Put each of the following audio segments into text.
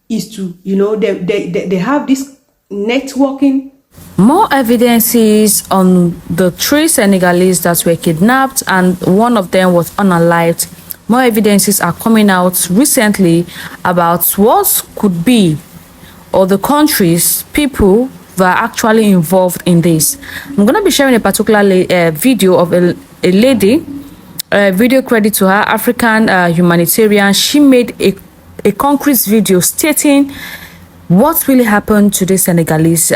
is to, they have this networking. More evidences on the 3 Senegalese that were kidnapped and one of them was unalived. More evidences are coming out recently about what could be or the countries, people that are actually involved in this. I'm going to be sharing a particular video of a lady, video credit to her, African humanitarian. She made a concrete video stating what really happened to this Senegalese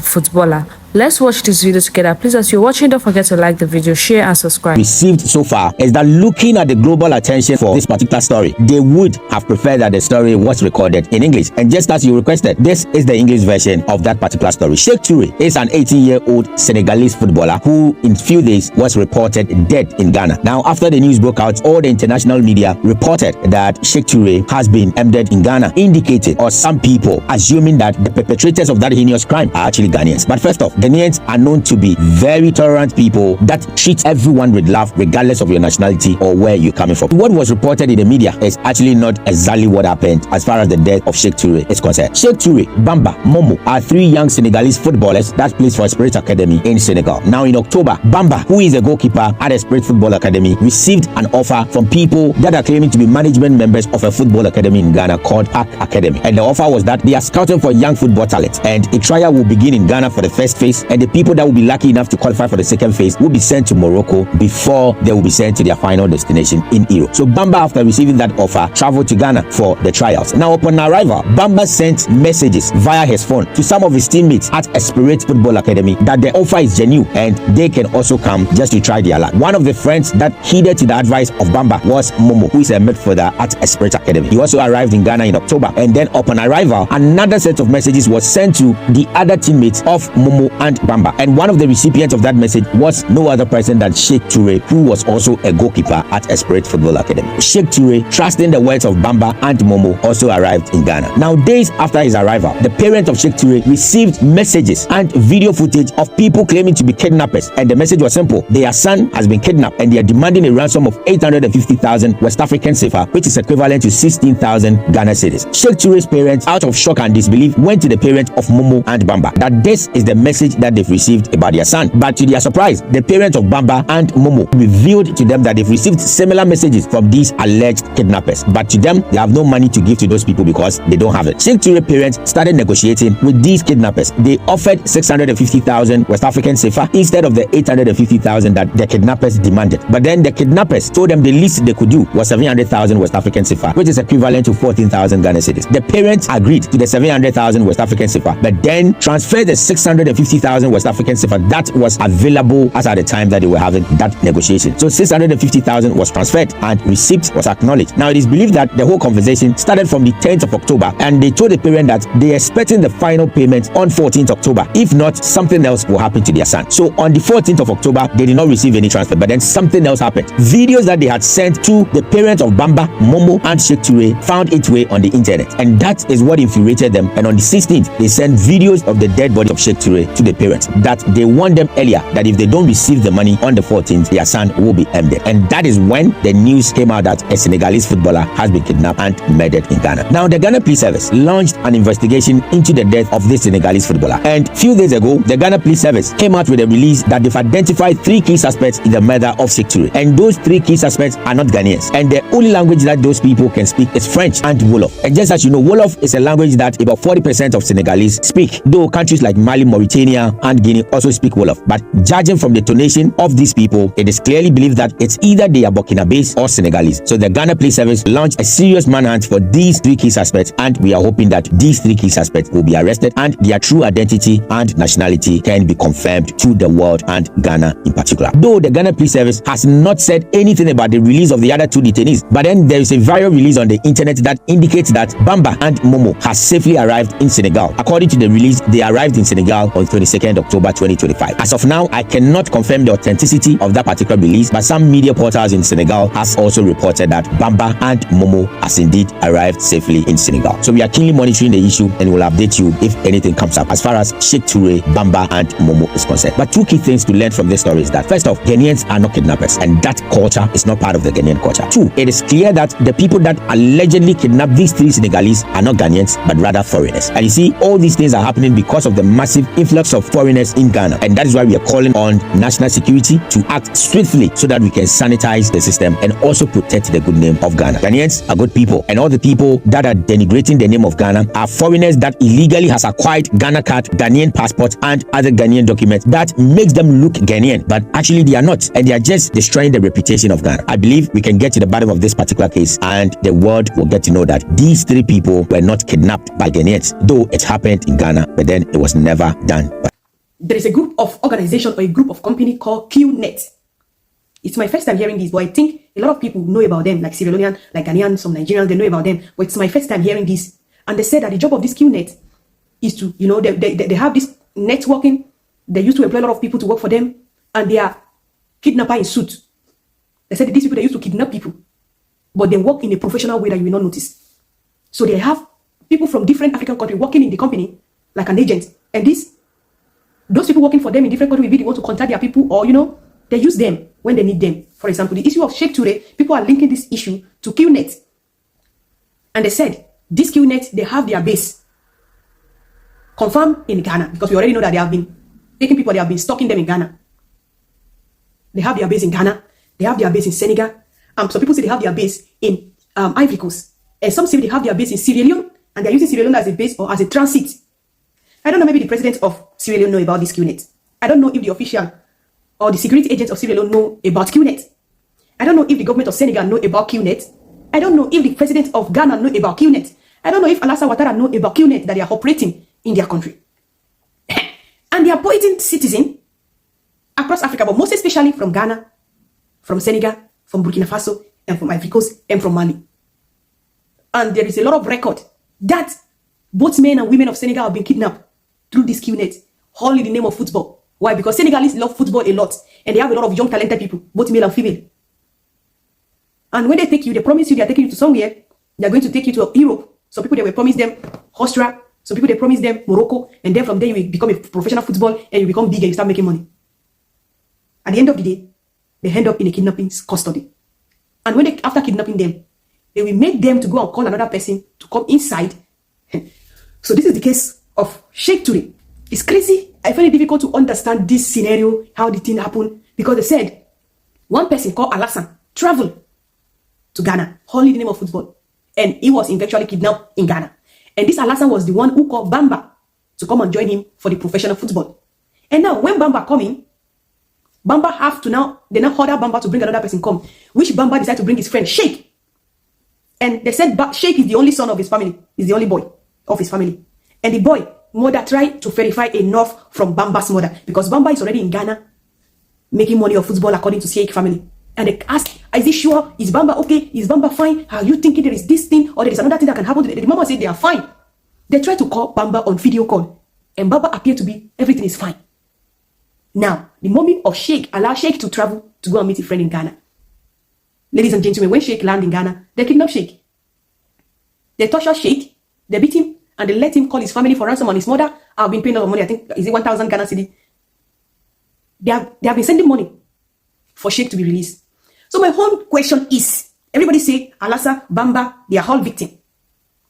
footballer. Let's watch this video together. Please, as you're watching, don't forget to like the video, share and subscribe. Received so far is that looking at the global attention for this particular story, they would have preferred that the story was recorded in English. And just as you requested, this is the English version of that particular story. Cheikh Touré is an 18-year-old Senegalese footballer who in few days was reported dead in Ghana. Now, after the news broke out, all the international media reported that Cheikh Touré has been embedded in Ghana, indicating or some people assuming that the perpetrators of that heinous crime are actually Ghanaians. But first off, Ghanaians are known to be very tolerant people that treat everyone with love regardless of your nationality or where you're coming from. What was reported in the media is actually not exactly what happened as far as the death of Cheikh Touré is concerned. Cheikh Touré, Bamba, Momo are 3 young Senegalese footballers that plays for Spirit Academy in Senegal. Now in October, Bamba, who is a goalkeeper at a Spirit Football Academy, received an offer from people that are claiming to be management members of a football academy in Ghana called Park Academy. And the offer was that they are scouting for young football talent and a trial will begin in Ghana for the first phase, and the people that will be lucky enough to qualify for the second phase will be sent to Morocco before they will be sent to their final destination in Europe. So Bamba, after receiving that offer, traveled to Ghana for the trials. Now upon arrival, Bamba sent messages via his phone to some of his teammates at Spirit Football Academy that the offer is genuine and they can also come just to try their luck. One of the friends that heeded to the advice of Bamba was Momo, who is a midfielder at Spirit Academy. He also arrived in Ghana in October, and then upon arrival, another set of messages was sent to the other teammates of Momo and Bamba, and one of the recipients of that message was no other person than Cheikh Touré, who was also a goalkeeper at Spirit Football Academy. Cheikh Touré, trusting the words of Bamba and Momo, also arrived in Ghana. Now, days after his arrival, the parents of Cheikh Touré received messages and video footage of people claiming to be kidnappers, and the message was simple: their son has been kidnapped and they are demanding a ransom of 850,000 West African CFA, which is equivalent to 16,000 Ghana cedis. Cheikh Touré's parents, out of shock and disbelief, went to the parents of Momo and Bamba that this is the message that they've received about their son. But to their surprise, the parents of Bamba and Momo revealed to them that they've received similar messages from these alleged kidnappers, but to them, they have no money to give to those people because they don't have it. Cheikh Touré parents started negotiating with these kidnappers. They offered 650,000 West African CFA instead of the 850,000 that the kidnappers demanded. But then the kidnappers told them the least they could do was 700,000 West African CFA, which is equivalent to 14,000 Ghana cedis. The parents agreed to the 700,000 West African CFA, but then transferred the 650,000 West African CFA that was available as at the time that they were having that negotiation. So 650,000 was transferred and receipt was acknowledged. Now it is believed that the whole conversation started from the 10th of October, and they told the parent that they are expecting the final payment on 14th October. If not, something else will happen to their son. So on the 14th of October, they did not receive any transfer, but then something else happened. Videos that they had sent to the parents of Bamba, Momo, and Cheikh Touré found its way on the internet, and that is what infuriated them. And on the 16th, they sent videos of the dead body of Cheikh Touré to the parents that they warned them earlier that if they don't receive the money on the 14th, their son will be ended. And that is when the news came out that a Senegalese footballer has been kidnapped and murdered in Ghana. Now, the Ghana Police Service launched an investigation into the death of this Senegalese footballer. And few days ago, the Ghana Police Service came out with a release that they've identified 3 key suspects in the murder of Cheikh Touré. And those 3 key suspects are not Ghanaians. And the only language that those people can speak is French and Wolof. And just as you know, Wolof is a language that about 40% of Senegalese speak, though countries like Mali, Mauritania, and Guinea also speak Wolof. But judging from the tonation of these people, it is clearly believed that it's either they are Burkinabés or Senegalese. So the Ghana Police Service launched a serious manhunt for these 3 key suspects, and we are hoping that these 3 key suspects will be arrested and their true identity and nationality can be confirmed to the world and Ghana in particular. Though the Ghana Police Service has not said anything about the release of the other 2 detainees, but then there is a viral release on the internet that indicates that Bamba and Momo has safely arrived in Senegal. According to the release, they arrived in Senegal on 26 22nd October 2025. As of now, I cannot confirm the authenticity of that particular release, but some media portals in Senegal has also reported that Bamba and Momo has indeed arrived safely in Senegal. So we are keenly monitoring the issue and will update you if anything comes up as far as Cheikh Toure, Bamba and Momo is concerned. But two key things to learn from this story is that, first off, Ghanaians are not kidnappers, and that culture is not part of the Ghanaian culture. Two, it is clear that the people that allegedly kidnapped these three Senegalese are not Ghanaians, but rather foreigners. And you see, all these things are happening because of the massive influx of foreigners in Ghana. And that is why we are calling on national security to act swiftly so that we can sanitize the system and also protect the good name of Ghana. Ghanaians are good people, and all the people that are denigrating the name of Ghana are foreigners that illegally has acquired Ghana card, Ghanaian passport, and other Ghanaian documents that makes them look Ghanaian, but actually they are not, and they are just destroying the reputation of Ghana. I believe we can get to the bottom of this particular case, and the world will get to know that these three people were not kidnapped by Ghanaians, though it happened in Ghana, but then it was never done. There is a group of organization or a group of company called QNet. It's my first time hearing this, but I think a lot of people know about them, like Sierra Leonean, like Ghanaian, some Nigerians, they know about them. But it's my first time hearing this. And they said that the job of this QNet is to, they have this networking. They used to employ a lot of people to work for them, and they are kidnapper in suit. They said that these people, they used to kidnap people, but they work in a professional way that you will not notice. So they have people from different African countries working in the company like an agent, and those people working for them in different countries will be the ones to contact their people, or they use them when they need them. For example, the issue of Cheikh Toure, people are linking this issue to QNet, and they said this QNet, they have their base confirmed in Ghana, because we already know that they have been taking people, they have been stalking them in Ghana. They have their base in Ghana, they have their base in Senegal. Some people say they have their base in Ivory Coast, and some say they have their base in Sierra Leone, and they're using Sierra Leone as a base or as a transit. I don't know, maybe the president of Sierra Leone know about this QNet. I don't know if the official or the security agents of Sierra Leone know about QNet. I don't know if the government of Senegal know about QNet. I don't know if the president of Ghana know about QNet. I don't know if Alassane Ouattara know about QNet that they are operating in their country. And they are poisoning citizens across Africa, but most especially from Ghana, from Senegal, from Burkina Faso, and from Ivory Coast, and from Mali. And there is a lot of record that both men and women of Senegal have been kidnapped through this QNet, all in the name of football. Why? Because Senegalese love football a lot, and they have a lot of young talented people, both male and female. And when they take you, they promise you they are taking you to somewhere. They are going to take you to Europe. Some people, they will promise them Austria. Some people, they promise them Morocco. And then from there, you will become a professional football, and you become big, and you start making money. At the end of the day, they end up in a kidnapping custody. And when after kidnapping them, they will make them to go and call another person to come inside. So this is the case of Cheikh Toure. It's crazy. I find it difficult to understand this scenario, how the thing happened, because they said one person called Alassane traveled to Ghana, all in the name of football, and he was eventually kidnapped in Ghana. And this Alassane was the one who called Bamba to come and join him for the professional football. And now when Bamba coming, Bamba have to they now order Bamba to bring another person come, which Bamba decided to bring his friend Cheikh. And they said Cheikh is the only son of his family, is the only boy of his family. And the boy mother tried to verify enough from Bamba's mother, because Bamba is already in Ghana making money of football according to Cheikh family. And they asked, is he sure? Is Bamba okay? Is Bamba fine? Are you thinking there is this thing or there is another thing that can happen to them? The mama said they are fine. They tried to call Bamba on video call, and Bamba appeared to be, everything is fine. Now, the mommy of Cheikh allowed Cheikh to travel to go and meet a friend in Ghana. Ladies and gentlemen, when Cheikh landed in Ghana, they kidnapped Cheikh. They tortured Cheikh, they beat him, and they let him call his family for ransom, and his mother have been paying a lot of money. I think, is it 1,000 Ghana cedi? They have been sending money for Cheikh to be released. So my whole question is, everybody say Alassane, Bamba, they are all victims.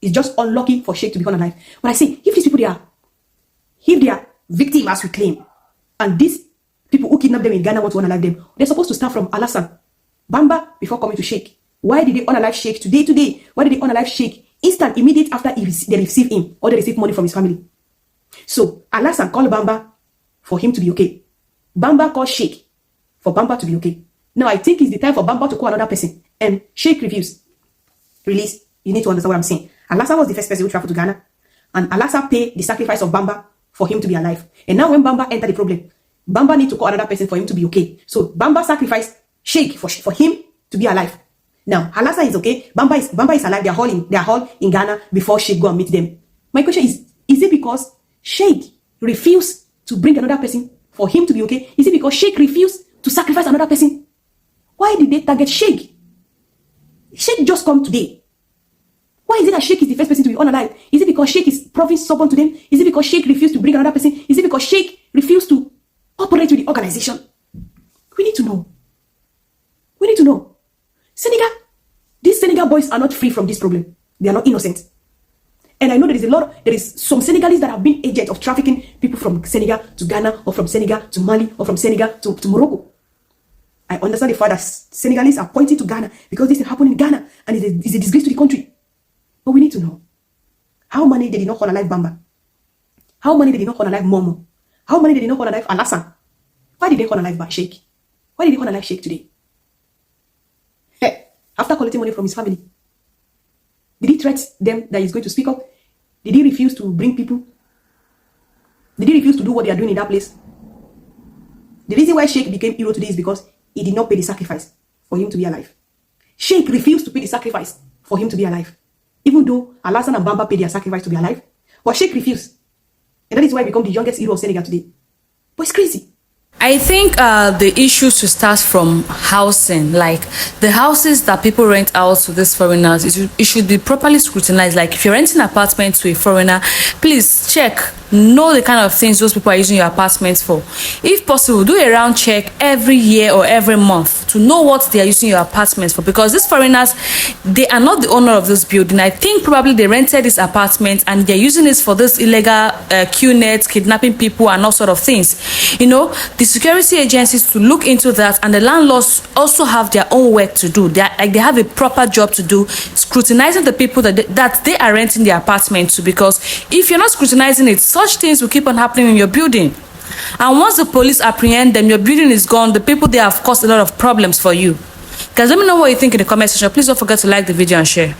It's just unlucky for Cheikh to become alive. But I say, if these people if they are victims as we claim, and these people who kidnap them in Ghana want to unalive them, they're supposed to start from Alassane, Bamba before coming to Cheikh. Why did they unalive Cheikh today? Why did they unalive Cheikh immediate after they receive him, or they receive money from his family? So Alassane called Bamba for him to be okay. Bamba called Cheikh for Bamba to be okay. Now I think it's the time for Bamba to call another person, and Cheikh reviews. Release. You need to understand what I'm saying. Alassane was the first person who traveled to Ghana, and Alassane paid the sacrifice of Bamba for him to be alive. And now when Bamba entered the problem, Bamba need to call another person for him to be okay. So Bamba sacrificed Cheikh for him to be alive. Now Alassane is okay. Bamba is alive. They are all in Ghana before Cheikh go and meet them. My question is it because Cheikh refused to bring another person for him to be okay? Is it because Cheikh refused to sacrifice another person? Why did they target Cheikh? Cheikh just come today. Why is it that Cheikh is the first person to be unalive? Is it because Cheikh is proving stubborn to them? Is it because Cheikh refused to bring another person? Is it because Cheikh refused to operate with the organization? We need to know. We need to know. Senegal, these Senegal boys are not free from this problem. They are not innocent. And I know there is some Senegalese that have been agents of trafficking people from Senegal to Ghana, or from Senegal to Mali, or from Senegal to Morocco. I understand the fact that Senegalese are pointing to Ghana because this is happening in Ghana and it's a disgrace to the country. But we need to know how many they did not unalive Bamba, how many they did not unalive Momo, how many they did not unalive Alassane. Why did they unalive Cheikh? Why did they unalive Cheikh today? Hey, after collecting money from his family, did he threaten them that he's going to speak up? Did he refuse to bring people? Did he refuse to do what they are doing in that place? The reason why Cheikh became hero today is because he did not pay the sacrifice for him to be alive. Cheikh refused to pay the sacrifice for him to be alive. Even though Alassane and Bamba paid their sacrifice to be alive, but Cheikh refused. And that is why he became the youngest hero of Senegal today. But it's crazy. I think the issue should start from housing. Like the houses that people rent out to these foreigners, it should be properly scrutinized. Like if you're renting an apartment to a foreigner, please check, know the kind of things those people are using your apartments for. If possible, do a round check every year or every month to know what they are using your apartments for, because these foreigners, they are not the owner of this building. I think probably they rented this apartment and they're using it for this illegal QNet, kidnapping people and all sort of things. You know, the security agencies to look into that, and the landlords also have their own work to do. They have a proper job to do, scrutinizing the people that they are renting the apartment to, because if you're not scrutinizing it, such things will keep on happening in your building. And once the police apprehend them, your building is gone. The people there have caused a lot of problems for you. Guys, let me know what you think in the comment section. Please don't forget to like the video and share.